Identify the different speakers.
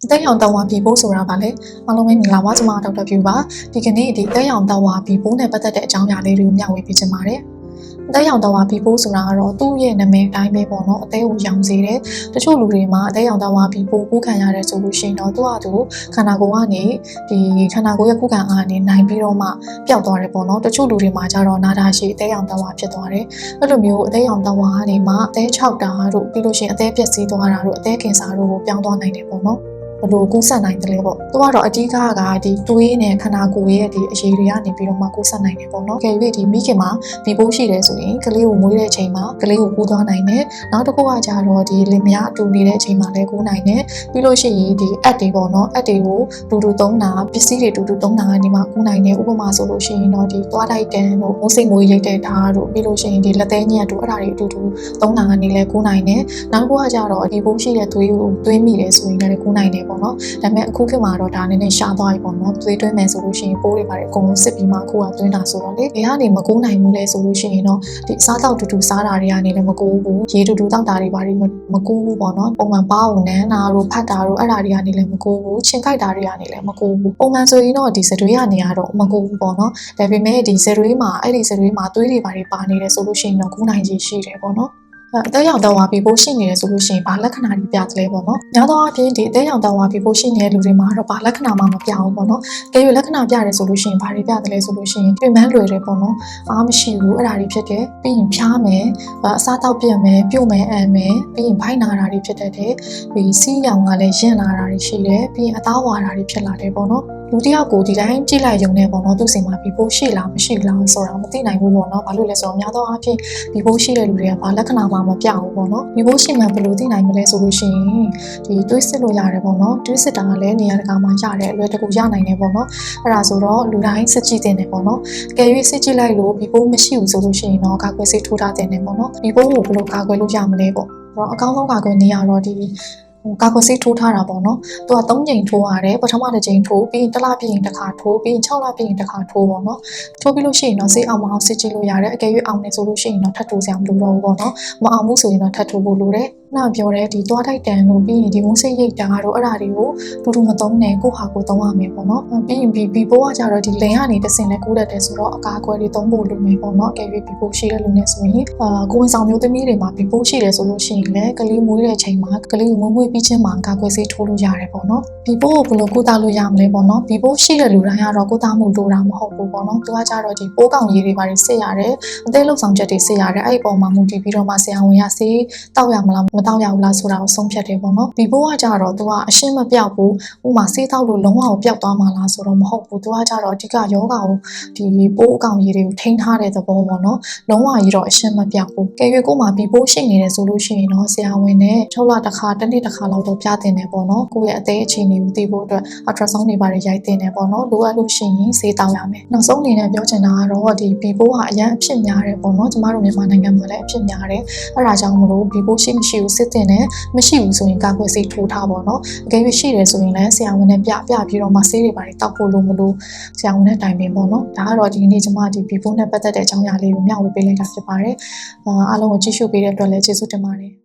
Speaker 1: အသက်ရောင်တောင်ဝါပြီပိုးဆိုတာပါလေအားလုံးပဲမင်္ဂလာပါကျွန်မဒေါက်တာဖြူပါဒီကနေ့ဒီအသက်ရောင်တောင်ဝါပြီပိုးနဲ့ပတ်သက်တဲ့အကြောင်းအရာလေးတွေကိုမျှဝေပေးချင်ပါတယ်အသက်ရောင်တောင်ဝါပြီပိုးဆိုတာကတော့သူ့ရဲ့နာမည်တိုင်းပဲပေါ့နော်အသက်ကိုရောင်စေတယ်တချို့လူတွေမှာအသက်ရောင်တောင်ဝါပြီပိုးကူးခံရတယ်ဆိုလို့ရှိရင်တော့သူ့ဟာသူခန္ဓာကိုယ်ကနေဒီခန္ဓာကိုယ်ရဲ့ခုခံအားနဲ့နိုင်ပြီးတော့မှပျောက်သွားတယ်ပေါ့နော်တချို့လူတွေမှာကျတော့နာတာရှိအသက်ရောင်တောင်ဝါဖြစ်သွားတယ်အဲ့လိုမျိုးအသက်ရောင်တောင်ဝါကနေမှအသက်6တာတို့ပြီးလို့ရှိရင်အသက်ပျက်စီးသွားတာတို့အသက်ကင်ဆာတို့ကိုပြောင်းသွားနိုင်တယ်ပေါ့နော်ဘယ်လိုကူးစက်နိုင်တယ်လဲပေါ့သူကတော့အဓိကကဒီသွေးနဲ့ခန္ဓာကိုယ်ရဲ့ဒီအရည်တွေကနေပြီးတော့မှကူးစက်နိုင်တယ်ပေါ့နော်ကြည့်ပြီးဒီမိခင်မှာဒီပိုးရှိတယ်ဆိုရင်ကလေးကိုမွေးတဲ့အချိန်မှာကလေးကိုကူးသွားနိုင်တယ်နောက်တစ်ခုကကြတော့ဒီလင်မယားအတူနေတဲ့အချိန်မှာလည်းကူးနိုင်တယ်ပြီးလို့ရှိရင်ဒီအက်တွေပေါ့နော်အက်တွေကိုတူတူသုံးတာပစ္စည်းတွေတူတူသုံးတာကနေမှကူးနိုင်တယ်ဥပမာဆိုလို့ရှိရင်တော့ဒီသွားတိုက်တန်တို့မိုးစိတ်မိုးရိတ်တဲ့ဓာတ်တို့ပြီးလို့ရှိရင်ဒီလက်သေးညက်တို့အဲ့ဒါတွေအတူတူသုံးတာကနေလည်းကူးနိုင်တယ်နောက်တစ်ခုကကြတော့ဒီပိုးရှိတဲ့သွေးကိုသွင်းမိတယ်ဆိုရင်လည်းကူးနိုင်တယ်ပေါ့နော်ဒါပေမဲ့အခုခေတ်မှာတော့ဒါနည်းနည်းရှားသွားပြီပေါ့နော်သွေးသွင်းမယ်ဆိုလို့ရှိရင်ပိုးတွေပါတယ်အကုန်လုံးစစ်ပြီးမှအခုကသွင်းတာဆိုတော့လေဘယ်ကနေမကူးနိုင်ဘူးလဲဆိုလို့ရှိရင်တော့ဒီအစားတောက်တူတူစားတာတွေကနေလည်းမကူးဘူးရေတူတူတောက်တာတွေပါတယ်မကူးဘူးပေါ့နော်ပုံမှန်ပါးုံနန်းတာတို့ဖတ်တာတို့အဲ့ဒါတွေကနေလည်းမကူးဘူးချင်းခိုက်တာတွေကနေလည်းမကူးဘူးပုံမှန်ဆိုရင်တော့ဒီစတွေးရနေရတော့မကူးဘူးပေါ့နော်ဒါပေမဲ့ဒီစတွေးမှာအဲ့ဒီစတွေးမှာသွေးတွေပါတယ်ပါနေတယ်ဆိုလို့ရှိရင်တော့ကူးနိုင်ခြေရှိတယ်ပေါ့နော်အသက်ရောင်တောင်ဝါပြီပိုးရှိနေတယ်ဆိုလို့ရှိရင်ဘာလက္ခဏာတွေပြသလဲပေါ့နော်။များသောအားဖြင့်ဒီအသက်ရောင်တောင်ဝါပြီပိုးရှိနေတဲ့လူတွေမှာတော့ဘာလက္ခဏာမှမပြဘူးပေါ့နော်။ကဲ၍လက္ခဏာပြတယ်ဆိုလို့ရှိရင်ဘာတွေပြသလဲဆိုလို့ရှိရင်ပြင်ပန်းလွယ်တယ်ပေါ့နော်။အားမရှိဘူးအဲ့ဒါတွေဖြစ်တယ်။ပြီးရင်ဖျားမယ်။အစားတောက်ပြတ်မယ်၊ပြုတ်မယ်အန်မယ်။ပြီးရင်ဖိုက်နာတာတွေဖြစ်တတ်တယ်။ပြီးစီးရောင်ကလည်းရင့်လာတာတွေရှိတယ်။ပြီးရင်အသားဝါတာတွေဖြစ်လာတယ်ပေါ့နော်။လူတယောက်ကိုဒီတိုင်းကြည့်လိုက်ရုံနဲ့ပေါ့နော်သူ့စိမ်မှာပြီပိုးရှိလားမရှိလားဆိုတာမသိနိုင်ဘူးပေါ့နော်ဘာလို့လဲဆိုတော့များသောအားဖြင့်ပြီပိုးရှိတဲ့လူတွေကဘာလက္ခဏာမှမပြဘူးပေါ့နော်ပြီပိုးရှိမှဘယ်လိုသိနိုင်မလဲဆိုလို့ရှိရင်ဒီတွေးစစ်လို့ရတယ်ပေါ့နော်တွေးစစ်တာကလည်းနေရာတကာမှာရတယ်အလွယ်တကူရနိုင်တယ်ပေါ့နော်အဲ့ဒါဆိုတော့လူတိုင်းစစ်ကြည့်တင်တယ်ပေါ့နော်ကယ်၍စစ်ကြည့်လိုက်လို့ပြီပိုးမရှိဘူးဆိုလို့ရှိရင်တော့ကာကွယ်ဆေးထိုးထားတင်တယ်ပေါ့နော်ပြီပိုးကိုဘယ်လိုကာကွယ်လို့ရမလဲပေါ့အဲ့တော့အကောင်းဆုံးကာကွယ်နေရတော့ဒီကာကွယ်ဆေးထိုးထားတာပေါ့နော်သူက3ကြိမ်ထိုးရတယ်ပထမတစ်ကြိမ်ထိုးပြီးရင်1လပြည့်ရင်တစ်ခါထိုးပြီးရင်6လပြည့်ရင်တစ်ခါထိုးပေါ့နော်ထိုးပြီးလို့ရှိရင်တော့ဆေးအောင်မအောင်စစ်ကြည့်လို့ရတယ်အကယ်၍အောင်နေဆိုလို့ရှိရင်တော့ထပ်ထိုးစရာမလိုတော့ဘူးပေါ့နော်မအောင်ဘူးဆိုရင်တော့ထပ်ထိုးဖို့လိုတယ်နောက်ပြောတဲ့ဒီသွားတိုက်တန်လို့ပြီးရင်ဒီဝန်းစိတ်ရိတ်တာတို့အဲ့ဒါတွေကိုတူတူမသုံးနဲ့ကိုဟာကိုသုံးရမယ်ပေါ့နော်ပြီးရင်ဘီပိုးကကြတော့ဒီလင်ကနေတဆင်လဲကူးတတ်တယ်ဆိုတော့အကာအကွယ်တွေသုံးဖို့လိုမယ်ပေါ့နော်အကယ်၍ဘီပိုးရှိတဲ့လူနဲ့ဆိုရင်ကိုဝင်ဆောင်မျိုးသမီးတွေမှာဘီပိုးရှိတယ်ဆိုလို့ရှိရင်လည်းကလေးမွေးတဲ့အချိန်မှာကလေးကိုမွေးပြီးချင်းမှာကာကွယ်ဆေးထိုးလို့ရတယ်ပေါ့နော်ဘီပိုးကိုဘယ်လိုကုသလို့ရမလဲပေါ့နော်ဘီပိုးရှိတဲ့လူတိုင်းကတော့ကုသမှုလိုတာမဟုတ်ဘူးပေါ့နော်သူကကြတော့ဒီပိုးကောင်ရည်တွေပါတယ်စစ်ရတယ်အသေးလုံဆောင်ချက်တွေစစ်ရတယ်အဲ့ဒီပေါ်မှာမူတည်ပြီးတော့မှဆရာဝန်ကဆေးတောက်ရမလားမတောက်ရဘူးလားဆိုတာကိုဆုံးဖြတ်တယ်ပေါ့နော်ဒီဘိုးကကြတော့သူကအရှင်းမပြောက်ဘူးဥမာဆေးတောက်လို့လုံးဝကိုပျောက်သွားမှာလားဆိုတော့မဟုတ်ဘူးသူကကြတော့အဓိကယောဂါကိုဒီပိုးအကောင်ရည်တွေကိုထိန်းထားတဲ့သဘောပေါ့နော်လုံးဝကြီးတော့အရှင်းမပြောက်ဘူးကဲ၍ကိုမှဒီပိုးရှိနေတယ်ဆိုလို့ရှိရင်တော့ဆရာဝန်နဲ့6လတစ်ခါတစ်နှစ်တစ်ခါလောက်တော့ပြတင်တယ်ပေါ့နော်ကိုယ့်ရဲ့အသေးအခြေအနေကိုသိဖို့အတွက် ultrasound တွေပါတယ်ရိုက်တင်တယ်ပေါ့နော်လိုအပ်လို့ရှိရင်ဆေးတောက်ရမယ်နောက်ဆုံးအနေနဲ့ပြောချင်တာကတော့ဒီဘီပိုးကအရန်အဖြစ်များတယ်ပေါ့နော်ကျမတို့မြန်မာနိုင်ငံမှာလည်းအဖြစ်များတယ်အဲ့ဒါကြောင့်မလို့ဘီပိုးရှိမရှိကိုစစ်တင်တယ်မရှိဘူးဆိုရင်ကာကွယ်ဆေးထိုးထားပေါ့နော်အကယ်၍ရှိတယ်ဆိုရင်လည်းဆရာဝန်နဲ့ပြပြီးတော့မှဆေးတွေပါတယ်တောက်ဖို့လို့မလို့ဆရာဝန်နဲ့တိုင်ပင်ပေါ့နော်ဒါကတော့ဒီနေ့ကျွန်မဒီဘီပိုးနဲ့ပတ်သက်တဲ့အကြောင်းအရာလေးကိုမျှဝေပေးလိုက်တာဖြစ်ပါတယ်အားလုံးကိုကြည့်ရှုပေးတဲ့အတွက်လည်းကျေးဇူးတင်ပါတယ်